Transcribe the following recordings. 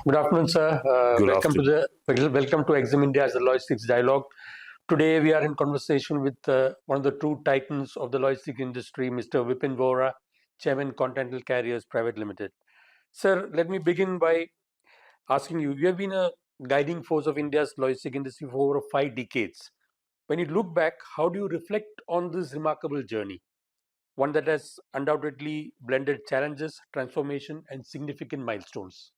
Good afternoon, sir. Good Welcome to afternoon. welcome to Exim India as the Logistics Dialogue. Today we are in conversation with one of the true titans of the logistics industry, Mr. Vipin Vohra, Chairman, Continental Carriers Pvt. Limited. Sir, let me begin by asking you. You have been a guiding force of India's logistics industry for over 5 decades. When you look back, how do you reflect on this remarkable journey? One that has undoubtedly blended challenges, transformation, and significant milestones.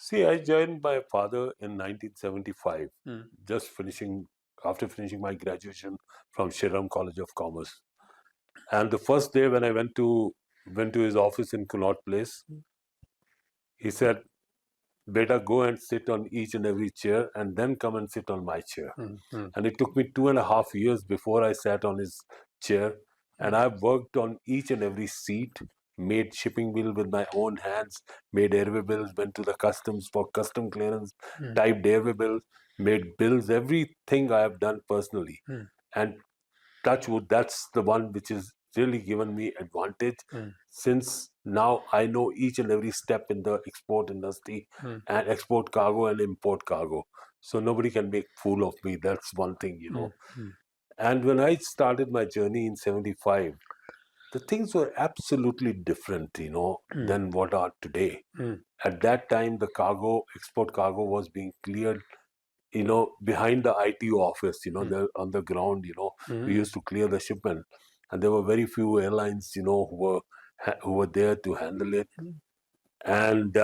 See, I joined my father in 1975, Hmm. after finishing my graduation from Shriram College of Commerce. And the first day when I went to his office in Connaught Place, he said, "Beta, go and sit on each and every chair, and then come and sit on my chair." And it took me 2.5 years before I sat on his chair. And I've worked on each and every seat, made shipping bill with my own hands, made airway bills, went to the customs for custom clearance, typed airway bills, made bills, everything I have done personally. And touch wood, that's the one which has really given me advantage, since now I know each and every step in the export industry and export cargo and import cargo. So nobody can make fool of me. That's one thing. And when I started my journey in 75, the things were absolutely different, than what are today. At that time, the export cargo was being cleared, behind the ITO office, on the ground, we used to clear the shipment. And there were very few airlines, who were there to handle it. And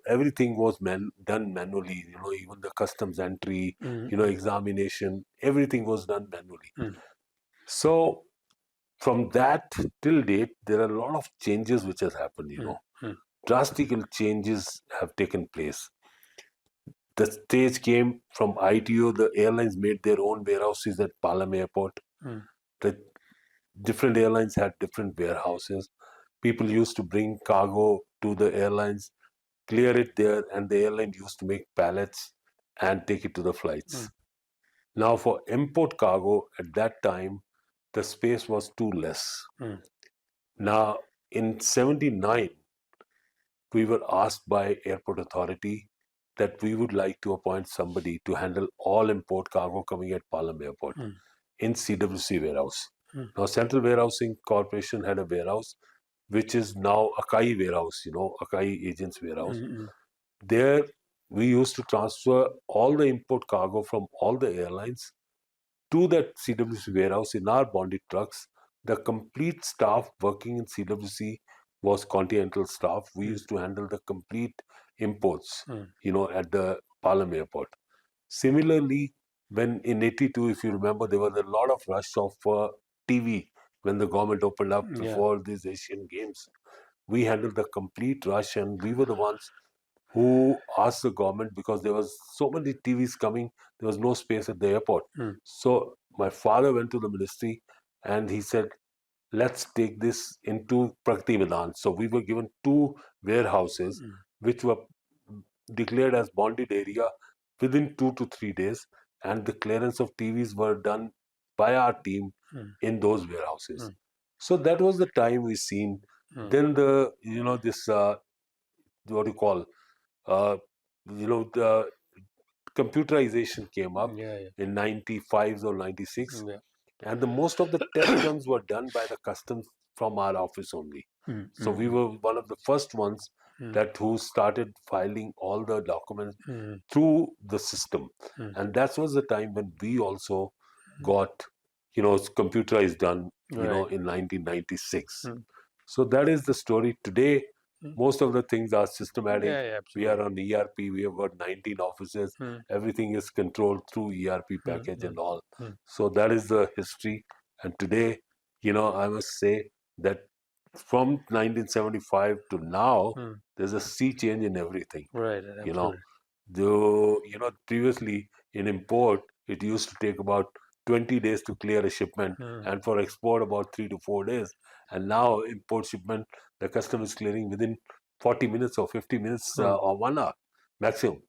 everything was done manually, even the customs entry, examination, everything was done manually. So from that till date, there are a lot of changes which has happened. Drastic changes have taken place. The stage came from ITO. The airlines made their own warehouses at Palam Airport. The different airlines had different warehouses. People used to bring cargo to the airlines, clear it there, and the airline used to make pallets and take it to the flights. Now, for import cargo at that time, the space was too less. Now, in 79, we were asked by Airport Authority that we would like to appoint somebody to handle all import cargo coming at Palam Airport in CWC warehouse. Now, Central Warehousing Corporation had a warehouse, which is now Akai warehouse, Akai Agents warehouse. There, we used to transfer all the import cargo from all the airlines to that CWC warehouse in our bonded trucks. The complete staff working in CWC was Continental staff. We used to handle the complete imports, at the Palam Airport. Similarly, when in 82, if you remember, there was a lot of rush of TV when the government opened up before these Asian Games. We handled the complete rush, and we were the ones who asked the government, because there was so many TVs coming, there was no space at the airport. So my father went to the ministry and he said, let's take this into Pragati Vidhan. So we were given 2 warehouses which were declared as bonded area within 2 to 3 days, and the clearance of TVs were done by our team in those warehouses. So that was the time we seen. Then this what you call the computerization came up in 95 or 96, and the most of the test runs were done by the customs from our office only. So we were one of the first ones who started filing all the documents through the system. And that was the time when we also got computerized done in 1996. So that is the story. Today most of the things are systematic. We are on ERP. We have got 19 offices. Everything is controlled through ERP package and all. So that is the history. And today, I must say that from 1975 to now, there's a sea change in everything. Right. Previously in import, it used to take about 20 days to clear a shipment, and for export about 3 to 4 days. And now import shipment, the custom is clearing within 40 minutes or 50 minutes or 1 hour maximum.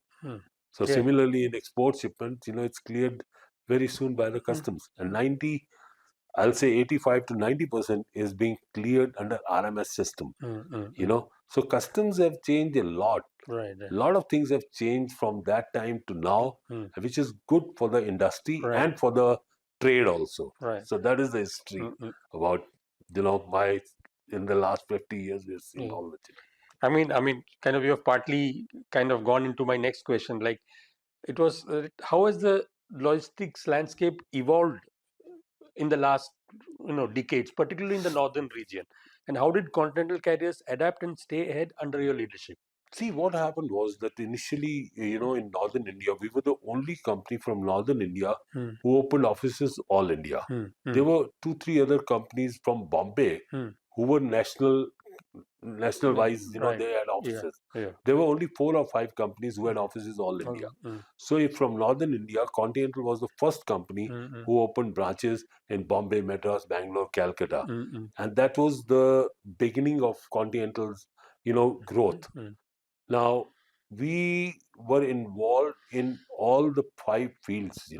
So similarly in export shipment, it's cleared very soon by the customs. And I'll say 85 to 90% is being cleared under RMS system. So customs have changed a lot. Right. A lot of things have changed from that time to now, which is good for the industry Right. and for the trade also. Right. So that is the history about, my, in the last 50 years we've seen all the change. I mean, kind of you have partly kind of gone into my next question. Like, it was how has the logistics landscape evolved in the last decades, particularly in the northern region, and how did Continental Carriers adapt and stay ahead under your leadership? See, what happened was that initially, in Northern India, we were the only company from Northern India who opened offices all India. There were 2, 3 other companies from Bombay who were national wise, Right. they had Yeah. offices. Yeah. There were only 4 or 5 companies who had offices all India. So if from Northern India, Continental was the first company who opened branches in Bombay, Madras, Bangalore, Calcutta. And that was the beginning of Continental's, growth. Now, we were involved in all the 5 fields,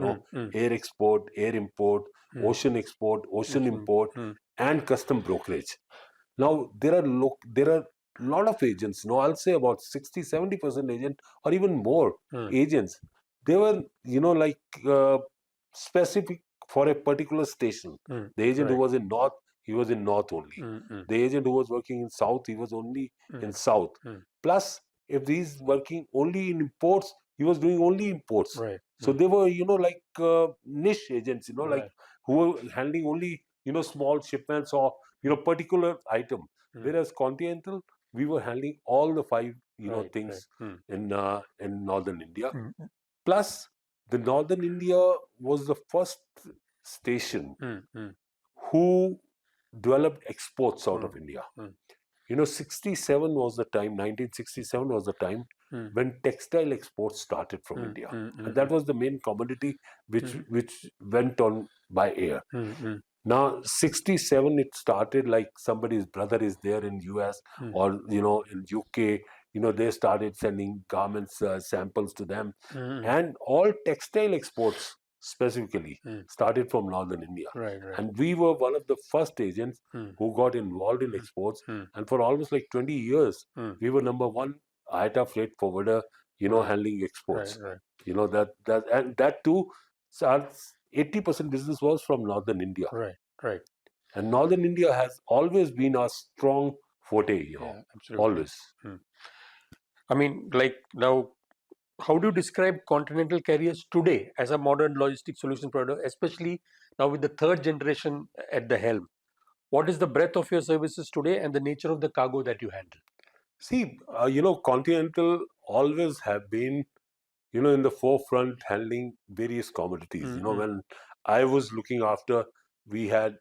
air export, air import, ocean export, ocean import, and custom brokerage. Now, there are a lot of agents, I'll say about 60-70% agent or even more agents. They were, like specific for a particular station. The agent who was in North, he was in North only. The agent who was working in South, he was only in South. Plus, if he's working only in imports, he was doing only imports. Right. So they were, like niche agents, like Right. who were handling only, small shipments or, particular item. Whereas Continental, we were handling all the 5, Right. things Right. in Northern India. Plus, the Northern India was the first station who developed exports out of India. 67 was the time, 1967 was the time when textile exports started from India. And that was the main commodity which went on by air. Now, 67, it started like somebody's brother is there in US or, in UK, they started sending garments, samples to them. And all textile exports specifically started from Northern India. Right. Right. And we were one of the first agents who got involved in exports. And for almost like 20 years, we were number 1 IATA freight forwarder, handling exports. Right. And that too, our 80% business was from Northern India. Right. Right. And Northern India has always been our strong forte, Yeah, absolutely. always. I mean, like now, how do you describe Continental Carriers today as a modern logistics solution provider, especially now with the third generation at the helm? What is the breadth of your services today and the nature of the cargo that you handle? See, Continental always have been, in the forefront handling various commodities. When I was looking after, we had,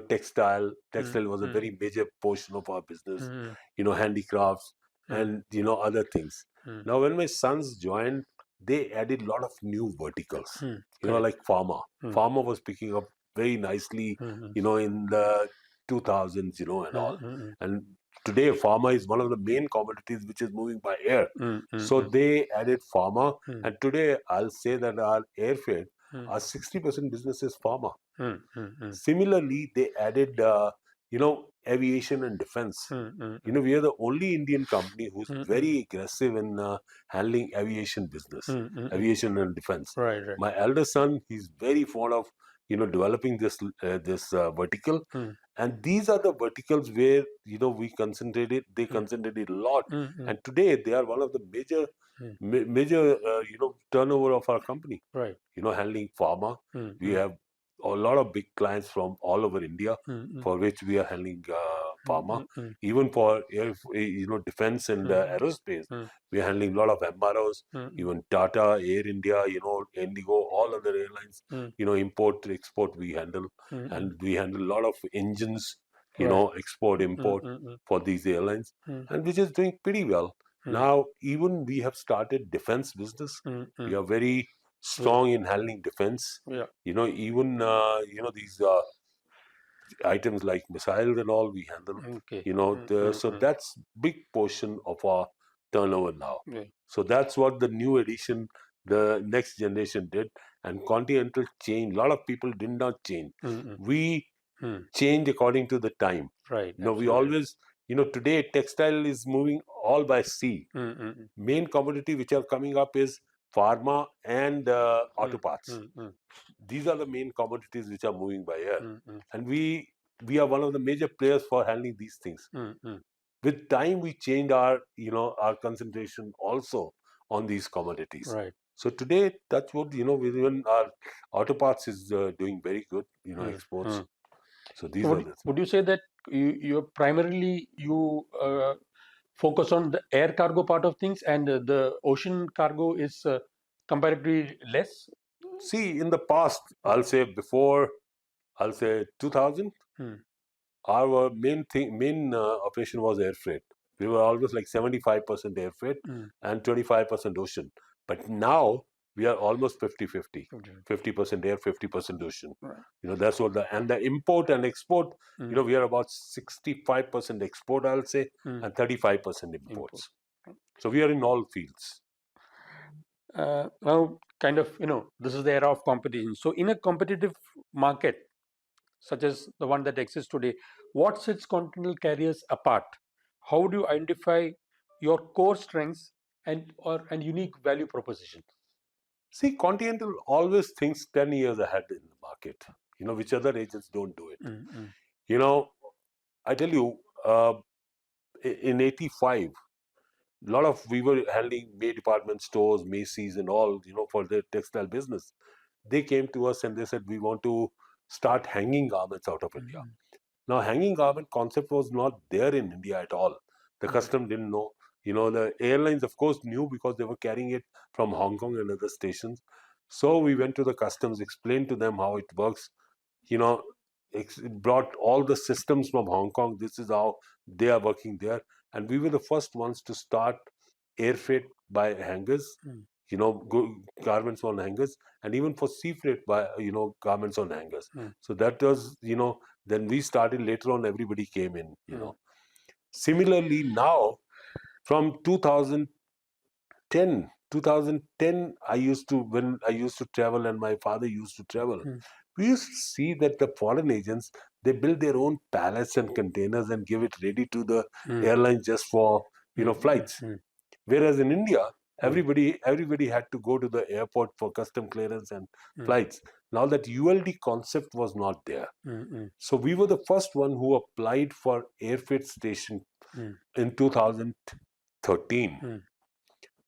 textile. Textile was a very major portion of our business, handicrafts and, other things. Now, when my sons joined, they added a lot of new verticals, like pharma. Pharma was picking up very nicely, in the 2000s, and all. And today, pharma is one of the main commodities which is moving by air. So they added pharma, and today I'll say that our airfare, our 60% business is pharma. Similarly, they added, aviation and defense. We are the only Indian company who's very aggressive in handling aviation business, aviation and defense. Right. Right. My elder son, he's very fond of, developing this vertical. And these are the verticals where, we concentrated, they concentrated a lot. And today they are one of the major, turnover of our company. Right. Handling pharma. We have a lot of big clients from all over India for which we are handling pharma. Even for air, defense and aerospace, we are handling a lot of MROs. Even Tata, Air India, Indigo, all other airlines, import, export we handle. And we handle a lot of engines, export, import for these airlines, and which is doing pretty well. Now, even we have started defense business. We are very strong in handling defense. Yeah. Even these items like missiles and all we handle. Okay. So that's big portion of our turnover now. Yeah. So that's what the new edition, the next generation did. And Continental changed. A lot of people did not change. We change according to the time. Right. We Absolutely. always Today textile is moving all by sea. Main commodity which are coming up is pharma and auto parts. These are the main commodities which are moving by air, and we are one of the major players for handling these things. With time, we changed our concentration also on these commodities. Right. So today, that's what even our auto parts is doing very good. Exports. So these are the things. Would you say that you primarily focus on the air cargo part of things, and the ocean cargo is comparatively less? See, in the past, I'll say 2000, our main operation was air freight. We were always like 75% air freight and 25% ocean. But now we are almost 50-50. 50% air, 50% ocean. Right. That's what and the import and export, we are about 65% export, I'll say, and 35% imports. So we are in all fields. Now, kind of, this is the era of competition. So in a competitive market, such as the one that exists today, what sets Continental Carriers apart? How do you identify your core strengths and unique value proposition? See, Continental always thinks 10 years ahead in the market, which other agents don't do it. I tell you, in 85, we were handling May department stores, Macy's and all, for their textile business. They came to us and they said, we want to start hanging garments out of India. Now, hanging garment concept was not there in India at all. The custom didn't know. The airlines, of course, knew because they were carrying it from Hong Kong and other stations. So we went to the customs, explained to them how it works. Brought all the systems from Hong Kong. This is how they are working there. And we were the first ones to start air freight by hangers, garments on hangers, and even for sea freight by, garments on hangers. So that was, then we started. Later on, everybody came in, Similarly, now, from 2010, when I used to travel and my father used to travel, we used to see that the foreign agents, they build their own pallets and containers and give it ready to the airlines just for, flights. Whereas in India, everybody had to go to the airport for custom clearance and flights. Now that ULD concept was not there. So we were the first one who applied for air freight station in 2013.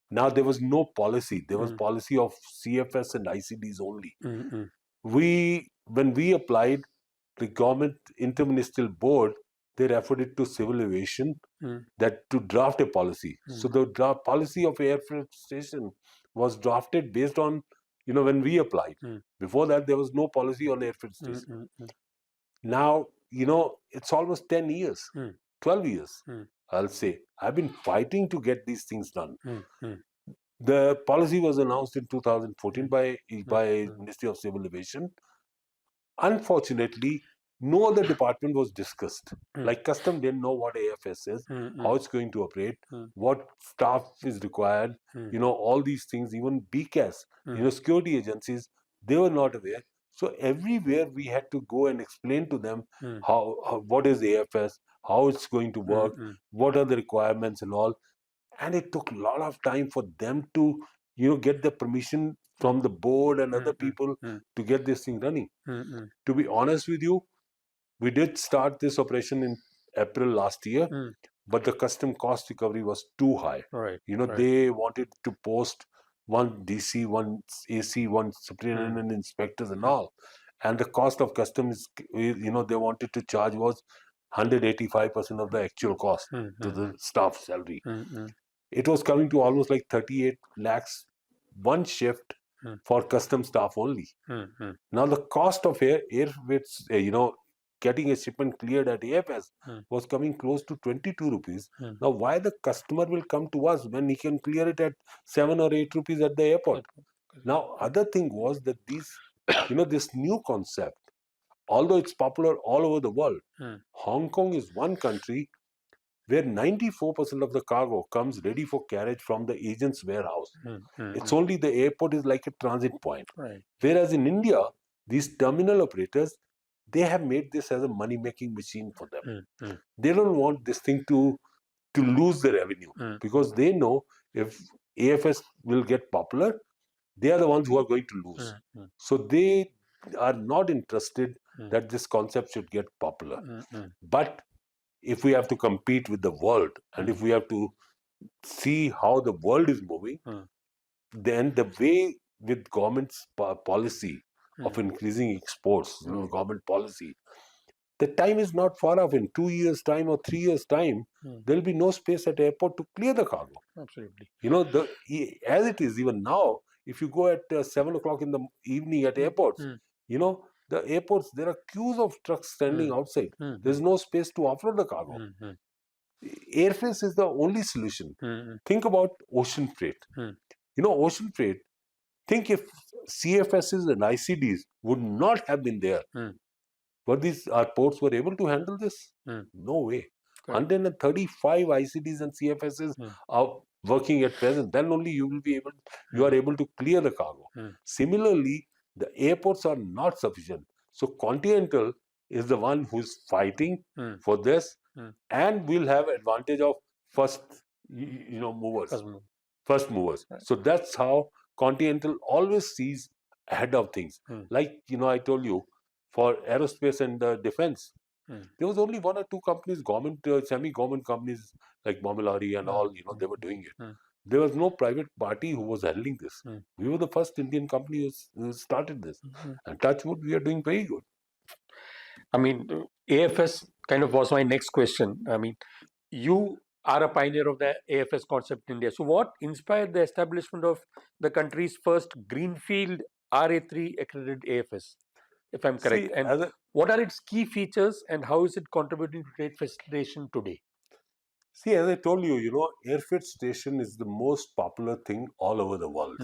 Now there was no policy. There was policy of CFS and ICDs only. When we applied, the government interministerial board, they referred it to civil aviation that to draft a policy. So the draft policy of air freight station was drafted based on, when we applied. Before that, there was no policy on air freight station. Now, it's almost 10 years, 12 years, I'll say. I've been fighting to get these things done. The policy was announced in 2014 by Ministry of Civil Aviation. Unfortunately, no other department was discussed. Like custom didn't know what AFS is, how it's going to operate, what staff is required, all these things. Even BCAS, security agencies, they were not aware. So everywhere we had to go and explain to them what is AFS, how it's going to work, what are the requirements and all. And it took a lot of time for them to, get the permission from the board and other people to get this thing running. To be honest with you, we did start this operation in April last year, but the custom cost recovery was too high. Right. They wanted to post one DC, one AC, one superintendent inspectors and all. And the cost of customs, they wanted to charge was 185% of the actual cost to the staff salary. It was coming to almost like 38 lakhs one shift for custom staff only. Now the cost of air getting a shipment cleared at AFS was coming close to 22 rupees. Now why the customer will come to us when he can clear it at 7 or 8 rupees at the airport? Now other thing was that this new concept, although it's popular all over the world, Hong Kong is one country where 94% of the cargo comes ready for carriage from the agent's warehouse. It's only the airport is like a transit point. Right. Whereas in India, these terminal operators, they have made this as a money-making machine for them. Mm, mm, They don't want this thing to lose the revenue, mm, because they know if AFS will get popular, they are the ones who are going to lose. mm, So they are not interested mm, that this concept should get popular. mm. But if we have to compete with the world, and if we have to see how the world is moving, Mm. then the way with government's policy of Mm. increasing exports, government policy, the time is not far off. In 2 years' time or 3 years' time, there will be no space at airport to clear the cargo. Absolutely. As it is even now, if you go at 7 o'clock in the evening at airports, the airports, there are queues of trucks standing outside. There's no space to offload the cargo. Airface is the only solution. Think about ocean freight. Ocean freight, think if CFSs and ICDs would not have been there, but our ports were able to handle this? No way. Correct. 135 ICDs and CFSs are working at present. Then only you are able to clear the cargo. Similarly, the airports are not sufficient. So Continental is the one who's fighting for this, and will have advantage of first movers. First movers. Right. So that's how Continental always sees ahead of things. Like I told you, for aerospace and defense, there was only 1 or 2 companies, government, semi-government companies like Momilari and all, they were doing it. There was no private party who was handling this. We were the first Indian company who started this. And touch wood, we are doing very good. I mean, AFS kind of was my next question. I mean, you are a pioneer of the AFS concept in India. So what inspired the establishment of the country's first greenfield RA3 accredited AFS, if I'm correct? See, and what are its key features, and how is it contributing to trade facilitation today? See, as I told you, airfreight station is the most popular thing all over the world.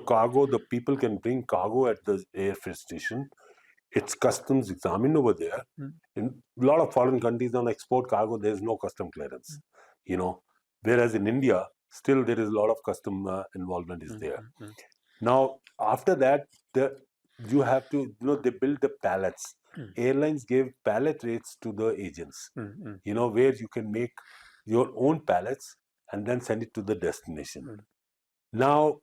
Cargo, the people can bring cargo at the airfreight station. It's customs examined over there. In a lot of foreign countries, on export cargo, there's no custom clearance. Whereas in India, still there is a lot of custom involvement is there. Now, after that, you have to, they build the pallets. Airlines give pallet rates to the agents, where you can make your own pallets and then send it to the destination. Now,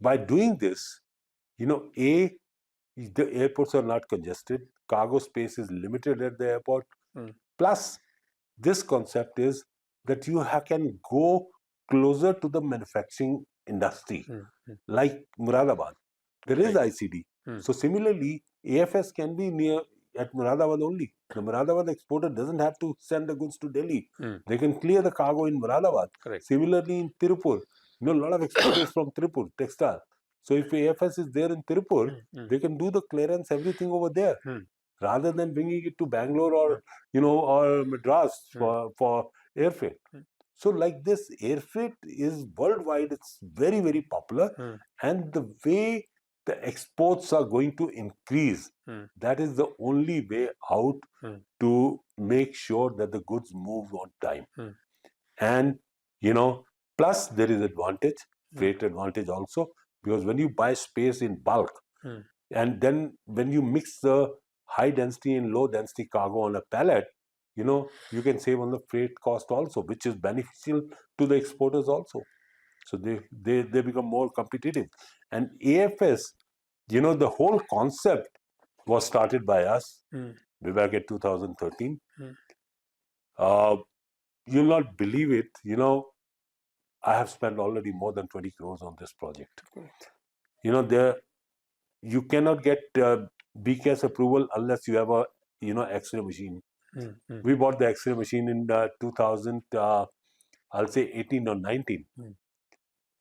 by doing this, the airports are not congested, cargo space is limited at the airport. Plus, this concept is that you can go closer to the manufacturing industry, like Muradabad. There is ICD. So similarly, AFS can be near at Muradabad only. The Muradabad exporter doesn't have to send the goods to Delhi. They can clear the cargo in Muradabad. Correct. Similarly, in Tirupur, a lot of exporters from Tirupur, textile. So if AFS is there in Tirupur, they can do the clearance, everything over there, rather than bringing it to Bangalore or or Madras for air freight. So like this, air freight is worldwide. It's very, very popular, and the way the exports are going to increase, that is the only way out to make sure that the goods move on time. And plus there is advantage, freight advantage also, because when you buy space in bulk, and then when you mix the high density and low density cargo on a pallet, you can save on the freight cost also, which is beneficial to the exporters also. So they become more competitive. And AFS, the whole concept was started by us way back in 2013. You'll not believe it, I have spent already more than 20 crores on this project. You cannot get BCAS approval unless you have a X-ray machine. We bought the X-ray machine in 2000, I'll say 18 or 19.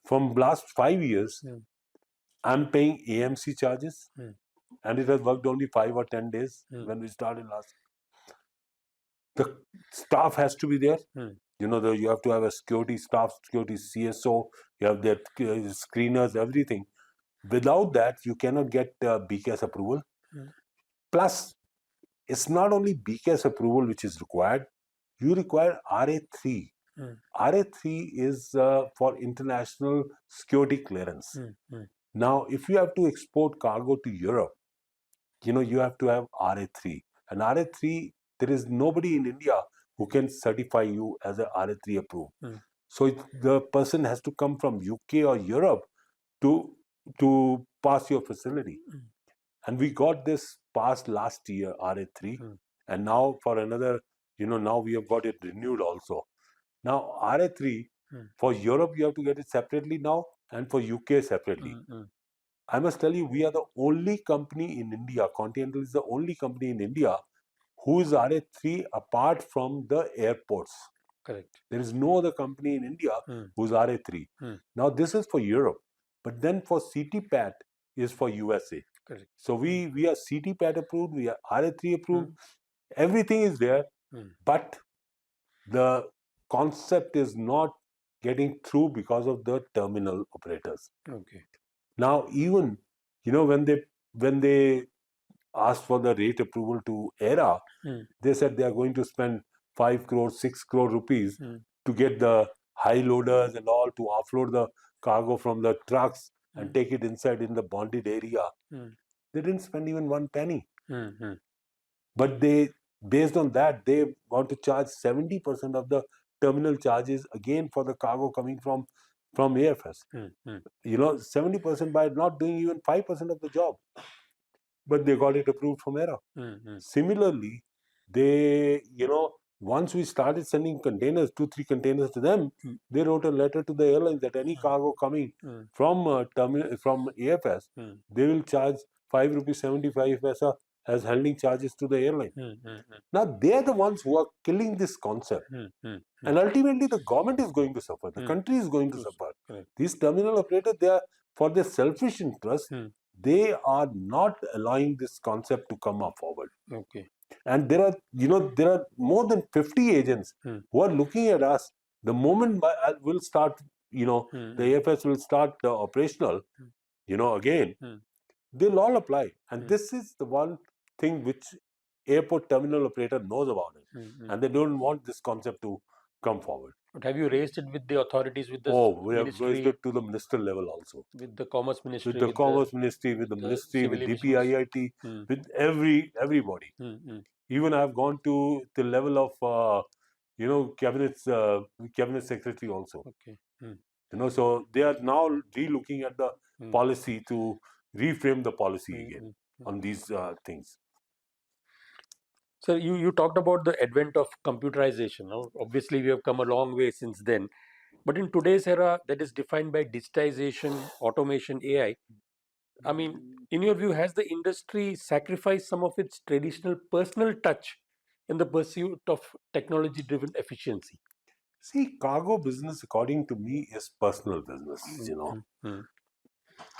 From last 5 years, I'm paying AMC charges, and it has worked only 5 or 10 days when we started last. The staff has to be there. You have to have a security staff, security CSO, you have their screeners, everything. Without that, you cannot get BCAS approval. Plus, it's not only BCAS approval which is required, you require RA3. RA3 is for international security clearance. Now, if you have to export cargo to Europe, you have to have RA3. And RA3, there is nobody in India who can certify you as a RA3 approved. So the person has to come from UK or Europe to pass your facility. And we got this passed last year, RA3, and now for another, now we have got it renewed also. Now RA3 for Europe you have to get it separately now, and for UK separately. I must tell you, we are the only company in India. Continental is the only company in India who is RA3 apart from the airports. Correct. There is no other company in India who's RA3. Now this is for Europe, but then for CTPAT is for USA. Correct. So we are CTPAT approved, we are RA3 approved, everything is there, but the concept is not getting through because of the terminal operators. Okay. Now even when they asked for the rate approval to ERA, they said they are going to spend 5 crore, 6 crore rupees to get the high loaders and all to offload the cargo from the trucks and take it inside in the bonded area. They didn't spend even one penny. But based on that, they want to charge 70% of the terminal charges again for the cargo coming from AFS. 70% by not doing even 5% of the job. But they got it approved from ERA. Similarly, they, once we started sending containers, 2-3 containers to them, they wrote a letter to the airlines that any cargo coming from AFS, they will charge 5 rupees 75 paisa as handling charges to the airline. Now they are the ones who are killing this concept, and ultimately the government is going to suffer. The country is going to suffer. These terminal operators, they are, for their selfish interest, they are not allowing this concept to come up forward. Okay. And there are more than 50 agents who are looking at us. The moment will start, the AFS will start operational, again, they'll all apply. And this is the one thing which airport terminal operator knows about it, and they don't want this concept to come forward. But have you raised it with the authorities, with the we have raised it to the minister level also, with the Commerce Ministry, with the Commerce Ministry, with the Ministry, with DPIIT, with everybody. Even I have gone to the level of cabinet secretary also. Okay. So they are now re-looking at the policy to reframe the policy again on these things. So you talked about the advent of computerization. Now, obviously, we have come a long way since then. But in today's era that is defined by digitization, automation, AI, I mean, in your view, has the industry sacrificed some of its traditional personal touch in the pursuit of technology-driven efficiency? See, cargo business, according to me, is personal business,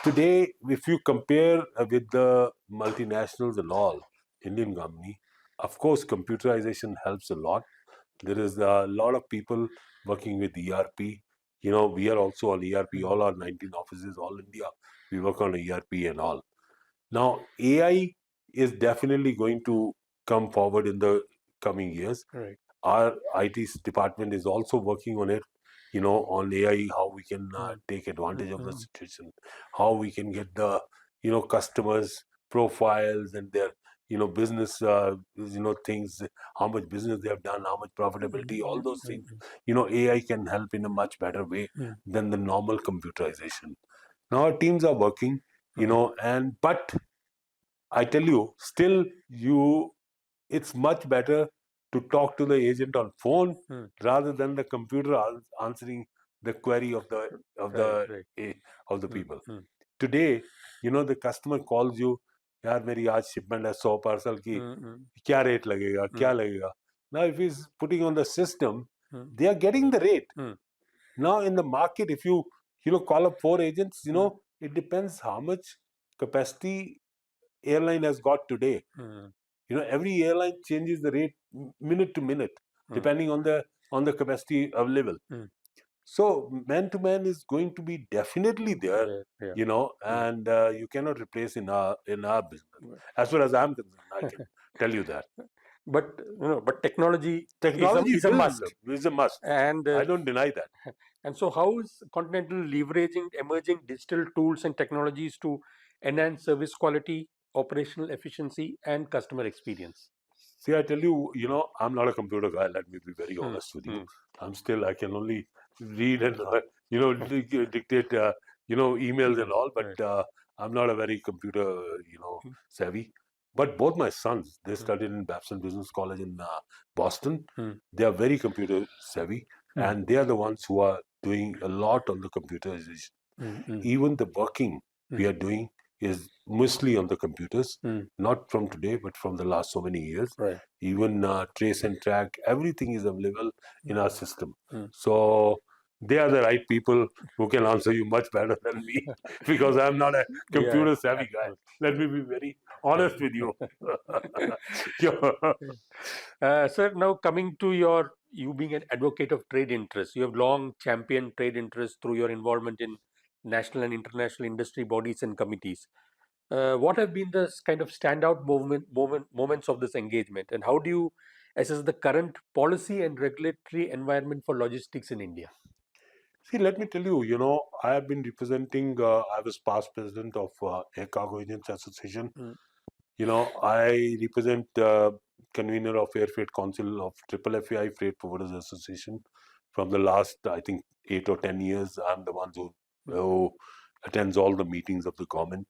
Today, if you compare with the multinationals and all, Indian company, of course, computerization helps a lot. There is a lot of people working with ERP. We are also on ERP, all our 19 offices, all India, we work on ERP and all. Now, AI is definitely going to come forward in the coming years. Right. Our IT department is also working on it, on AI, how we can take advantage of the situation, how we can get the, customers' profiles and their, business, things, how much business they have done, how much profitability, all those things. AI can help in a much better way than the normal computerization. Now our teams are working, but I tell you, still it's much better to talk to the agent on phone rather than the computer answering the query of the people. Today, the customer calls you, यार मेरी आज shipment है 100 parcel की, क्या rate लगेगा, क्या लगेगा. Now if he's putting on the system, they are getting the rate. Now in the market, if you call up 4 agents, it depends how much capacity airline has got today. Every airline changes the rate minute to minute, depending on the capacity available. So man to man is going to be definitely there, and you cannot replace in our business. As far as I'm concerned, I can tell you that. But technology is a must. Is a must, and I don't deny that. And so, how is Continental leveraging emerging digital tools and technologies to enhance service quality, operational efficiency, and customer experience? See, I tell you, I'm not a computer guy. Let me be very honest with you. I can only read and, dictate, emails and all, but I'm not a very computer, savvy. But both my sons, they studied in Babson Business College in Boston. They are very computer savvy, and they are the ones who are doing a lot on the computerization. Even the working we are doing is mostly on the computers, not from today, but from the last so many years. Right. Even trace and track, everything is available in our system. So they are the right people who can answer you much better than me because I'm not a computer savvy guy. Let me be very honest with you. Sir, now coming to you being an advocate of trade interests, you have long championed trade interests through your involvement in national and international industry bodies and committees. What have been the kind of standout moments of this engagement, and how do you assess the current policy and regulatory environment for logistics in India? See, let me tell you, I have been representing, I was past president of Air Cargo Agents Association. I represent convener of Air Freight Council of Triple FAI Freight Forwarders Association. From the last, I think, 8 or 10 years, I'm the one who attends all the meetings of the government.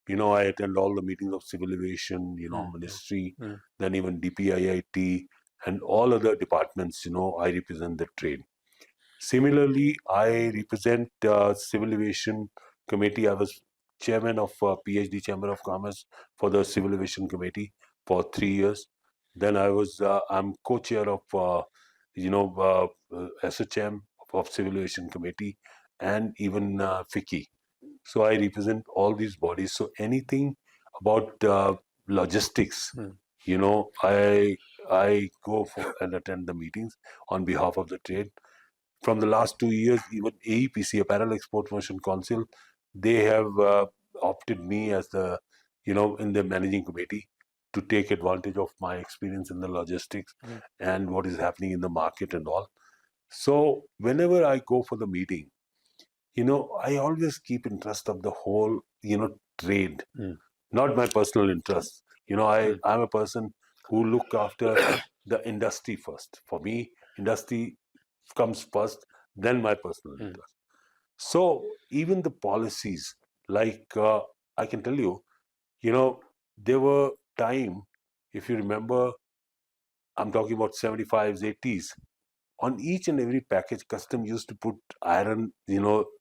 I attend all the meetings of civil aviation, ministry, then even DPIIT and all other departments, I represent the trade. Similarly, I represent Civil Aviation Committee. I was chairman of PhD Chamber of Commerce for the Civil Aviation Committee for 3 years. Then I'm co-chair of, SHM of Civil Aviation Committee and even FICCI. So I represent all these bodies. So anything about logistics, I go for and attend the meetings on behalf of the trade. From the last 2 years, even AEPC, Apparel Export Promotion Council, they have opted me as in the managing committee to take advantage of my experience in the logistics and what is happening in the market and all. So whenever I go for the meeting, I always keep interest of the whole, trade, not my personal interest. I'm a person who look after the industry first. For me, industry comes first, then my personal interest. So even the policies, like I can tell you, there were time, if you remember, I'm talking about 75s, 80s. On each and every package, custom used to put iron,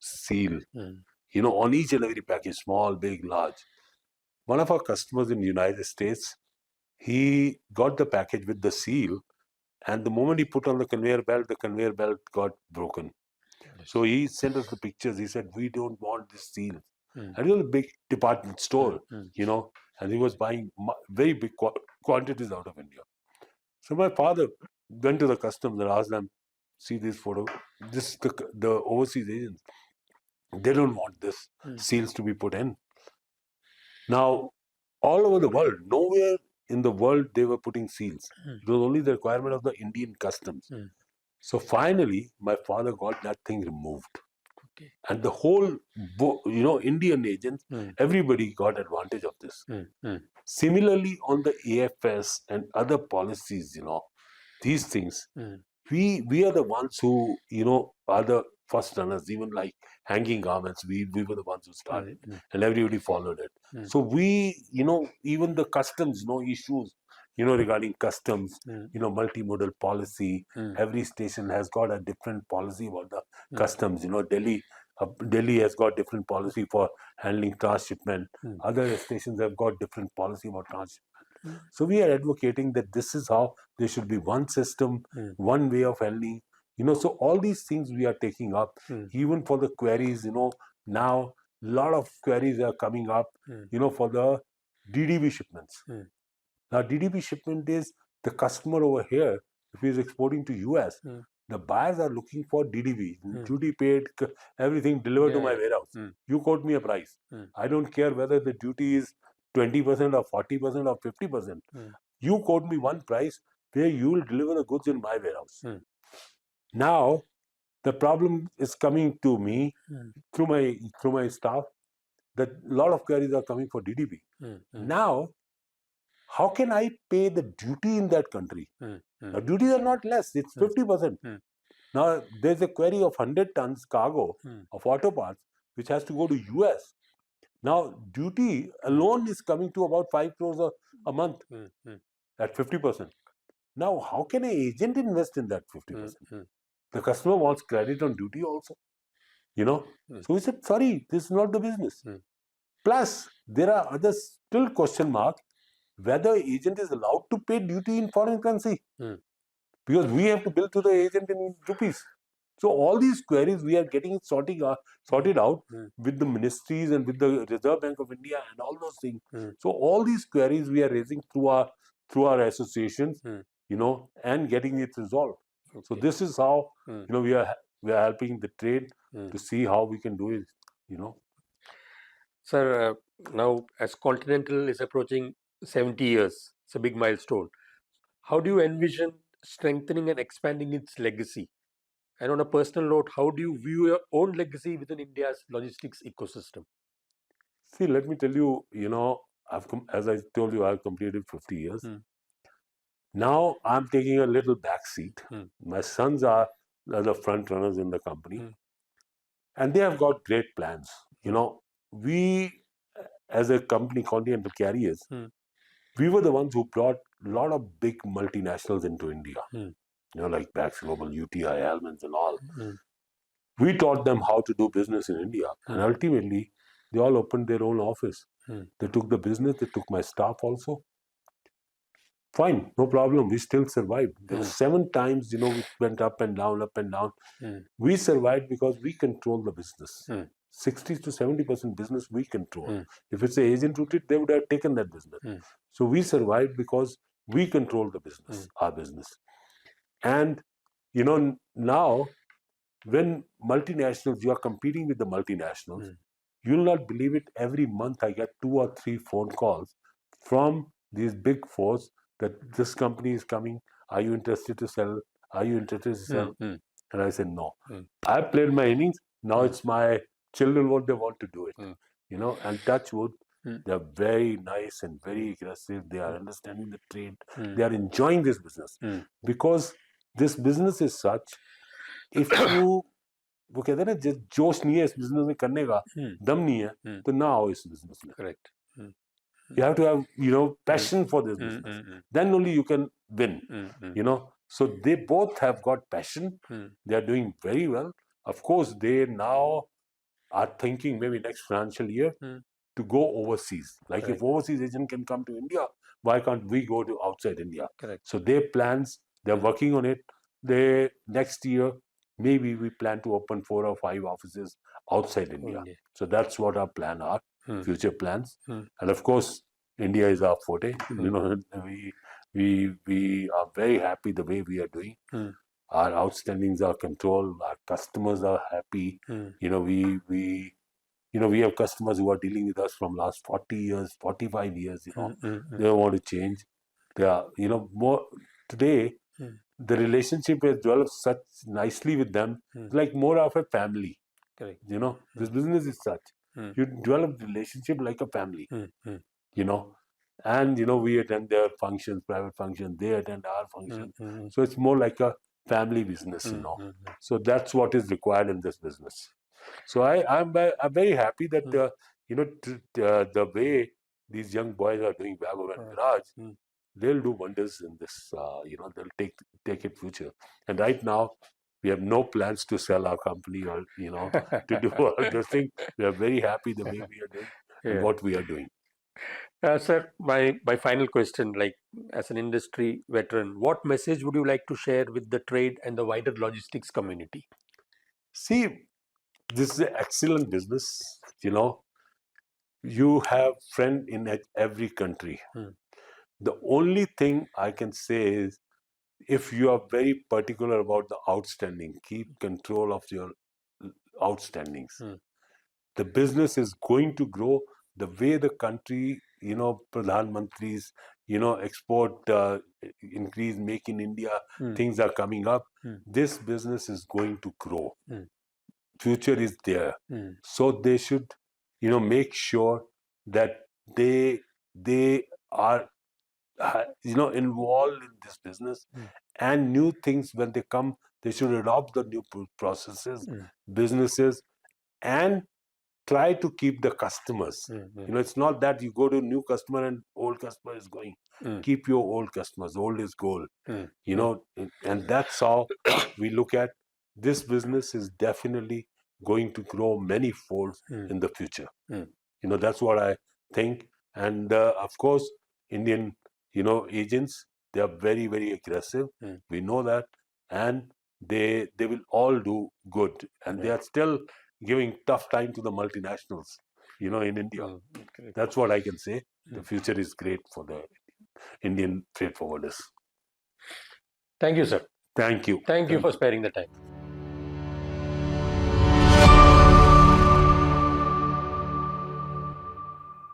seal. On each and every package, small, big, large. One of our customers in the United States, he got the package with the seal, and the moment he put on the conveyor belt got broken. So he sent us the pictures. He said, "We don't want this seal." And it was a big department store, and he was buying very big quantities out of India. So my father went to the customs and asked them, "See this photo? This the overseas agents. They don't want this seals to be put in." Now, all over the world, nowhere in the world they were putting seals. It was only the requirement of the Indian customs. So finally, my father got that thing removed. Okay. And the whole, Indian agents, everybody got advantage of this. Similarly, on the AFS and other policies, these things, we are the ones who, are the first runners. Even like hanging garments, we were the ones who started, and everybody followed it. So we, even the customs, issues, regarding customs, multimodal policy. Every station has got a different policy about the customs. Delhi has got different policy for handling transshipment. Other stations have got different policy about transshipment. So we are advocating that this is how there should be one system, one way of handling. So all these things we are taking up, even for the queries. Now a lot of queries are coming up, for the DDB shipments. Now DDB shipment is the customer over here, if he is exporting to US, the buyers are looking for DDB, duty paid, everything delivered to my warehouse. You quote me a price. I don't care whether the duty is 20% or 40% or 50%. You quote me one price where you will deliver the goods in my warehouse. Now, the problem is coming to me through my staff. that a lot of queries are coming for DDP. Now, how can I pay the duty in that country? Now, duties are not less, it's 50%. Now, there's a query of 100 tons cargo of auto parts, which has to go to US. Now, duty alone is coming to about 5 crores a month at 50%. Now, how can an agent invest in that 50%? The customer wants credit on duty also. So we said, sorry, this is not the business. Plus, there are other still question mark whether agent is allowed to pay duty in foreign currency, because we have to bill to the agent in rupees. So all these queries we are getting sorted out with the ministries and with the Reserve Bank of India and all those things. So all these queries we are raising through our associations, and getting it resolved. Okay. So this is how we are helping the trade to see how we can do it. Sir, now as Continental is approaching 70 years, it's a big milestone. How do you envision strengthening and expanding its legacy? And on a personal note, how do you view your own legacy within India's logistics ecosystem? See, let me tell you, as I told you, I've completed 50 years. Now I'm taking a little back seat. My sons are the front runners in the company, and they have got great plans. We, as a company, Continental Carriers, we were the ones who brought a lot of big multinationals into India. Like Bax Global, UTI, Almonds, and all. We taught them how to do business in India, and ultimately, they all opened their own office. They took the business, they took my staff also. Fine, no problem. We still survived. There were 7 times, we went up and down, up and down. We survived because we control the business. 60 to 70% business we control. If it's an agent routed, they would have taken that business. So we survived because we control the business, our business. And, now when multinationals, you are competing with the multinationals, you'll not believe it, every month I get 2 or 3 phone calls from these big fours that this company is coming. Are you interested to sell? Are you interested to sell? And I said, no. I played my innings. Now it's my children what they want to do it. And touch wood, they're very nice and very aggressive. They are understanding the trade. They are enjoying this business. Because this business is such, if you वो कहते हैं ना जोश नहीं है इस business में करने का, दम नहीं है, तो ना आओ इस बिजनेस में. Correct. You have to have passion for this business. Then only you can win. So they both have got passion. They are doing very well. Of course, they now are thinking maybe next financial year to go overseas. Like if overseas agent can come to India, why can't we go to outside India? Correct. So their plans, they're working on it. Next year, maybe we plan to open 4 or 5 offices outside India. So that's what our plan are, future plans. And of course, India is our forte. We are very happy the way we are doing. Our outstandings are controlled. Our customers are happy. We have customers who are dealing with us from last 40 years, 45 years. They don't want to change. They are, more today. The relationship has developed such nicely with them, like more of a family. Correct. This business is such. You develop relationship like a family. And we attend their functions, private functions. They attend our functions. So it's more like a family business. So that's what is required in this business. So I'm very happy that the way these young boys are doing, Vaibhav and Viraj. They'll do wonders in this. They'll take it future. And right now, we have no plans to sell our company or to do all this thing. We are very happy the way we are doing and what we are doing. Sir, my final question, like as an industry veteran, what message would you like to share with the trade and the wider logistics community? See, this is an excellent business. You have friend in every country. The only thing I can say is, if you are very particular about the outstanding, keep control of your outstandings. The business is going to grow the way the country, Pradhan Mantri's, export increase, make in India, things are coming up. This business is going to grow. Future is there. So they should make sure that they are involved in this business, and new things when they come, they should adopt the new processes, businesses, and try to keep the customers. It's not that you go to a new customer and old customer is going. Keep your old customers. Old is gold. And that's how we look at this business is definitely going to grow many folds in the future. That's what I think. And of course, Indian, agents, they are very, very aggressive. We know that. And they will all do good. And they are still giving tough time to the multinationals, in India. That's what I can say. The future is great for the Indian freight forwarders. Thank you, sir. Thank you. Thank you for sparing the time.